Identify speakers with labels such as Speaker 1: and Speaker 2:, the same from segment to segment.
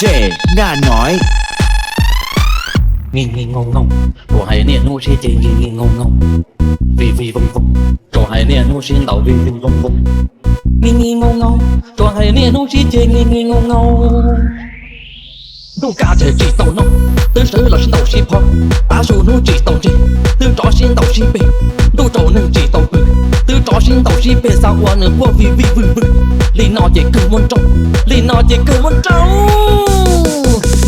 Speaker 1: DJ Nga nói
Speaker 2: Nghi nghi ngông ngông của hải niên nô chi chỉ nghi nghi ngông ngông vì vung vung của hải niên nô xin đầu vì vung vung nghi nghi ngông ngông của hải niên nô chi chỉ nghi nghi ngông ngông đủ cả thể chỉ tàu nông từ sớm là xin tàu ship hop ta dù nô chỉ tàu chỉ từ trò xin tàu ship bể đủ trò nên chỉ tàu bự từ trò xin tàu ship bể sao qua nửa qua vì vừng li nó chỉ cứ muốn trông li nó chỉ cứ muốn trông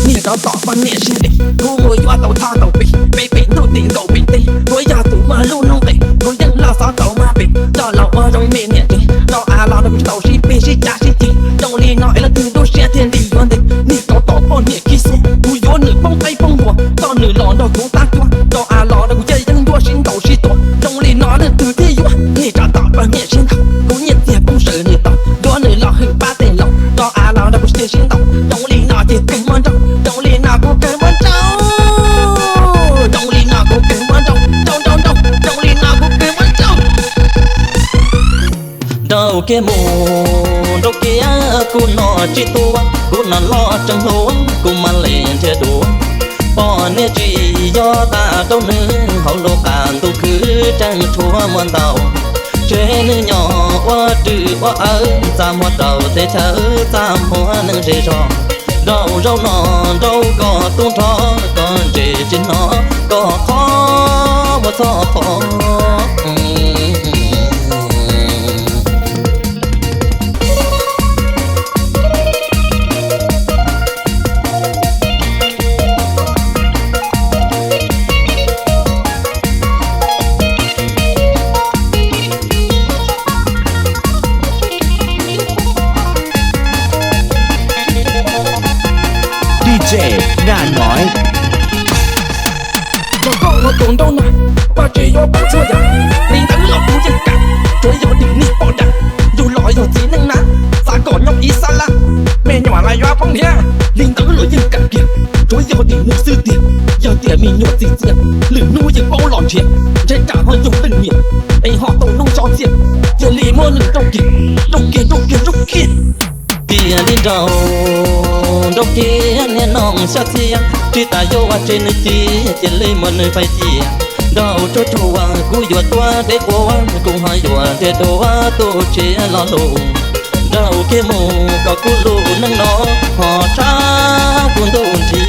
Speaker 2: 你找早饭面心里，我要到他到背，背背都顶够背背，我要走马路弄背，我要拉撒走马背，到老我容面面对，到阿老的不知道谁背谁家谁听，用力闹了挺多夏天里原的，你找早饭面气死，我有你帮背帮我，到你老到公大瓜，到阿老的我这样多心都是多，用力闹了挺的有，你找早饭面心头，我也也不舍你到，多你老很巴得老，到阿老的不是心头，用力闹就更忙着。Don't lean out, go get one down. Don't lean out, go get one down. Don't lean out, go get one down. Đâu kia mù, đâu kia cô nó chỉ tua, cô nó lo trong hố, cô mà lên theo đùa. Bỏ nè chỉ do ta đâu nữa, hậu lô cạn tu cứ trăng thua muôn tàu. Trên nữ nhỏ qua trừ qua ở, ra một đầu thế chớ, ra hoa nâng rê rò. Đâu rau nọ đâu có tung thó còn rể trên nó có khó một thọ khó
Speaker 1: DJ Nga nói
Speaker 2: Đâu có một tuần đâu nào Và chỉ do bộ xưa dặn Nên đánh lọc của dân cả Rồi do điểm ni bỏ đạn Dù loại do chỉ năng ná Xa cỏ nhóc ý xa la Mẹ nhỏ là do phong nha Nên đánh lỗi dân cả kìa Rồi do điểm nước sư tiền Giờ tiền mình nhột gì diện Lửa nuôi dân bao lòn chuyện Trên cả hơi dùng tình miệng Anh họ tổng nông cho diện Giờ lì mơ lửa trong kìa Trong kia Kia đi đâu đâu kia nghe nong xa thia chỉ ta vô qua trên nơi kia chỉ lấy một nơi phải chia đâu cho chùa cú dùa toa để qua cùng hai dùa để đua tu chia lo lù đâu kia mù có cú lù nâng nó họ cha cũng tu chi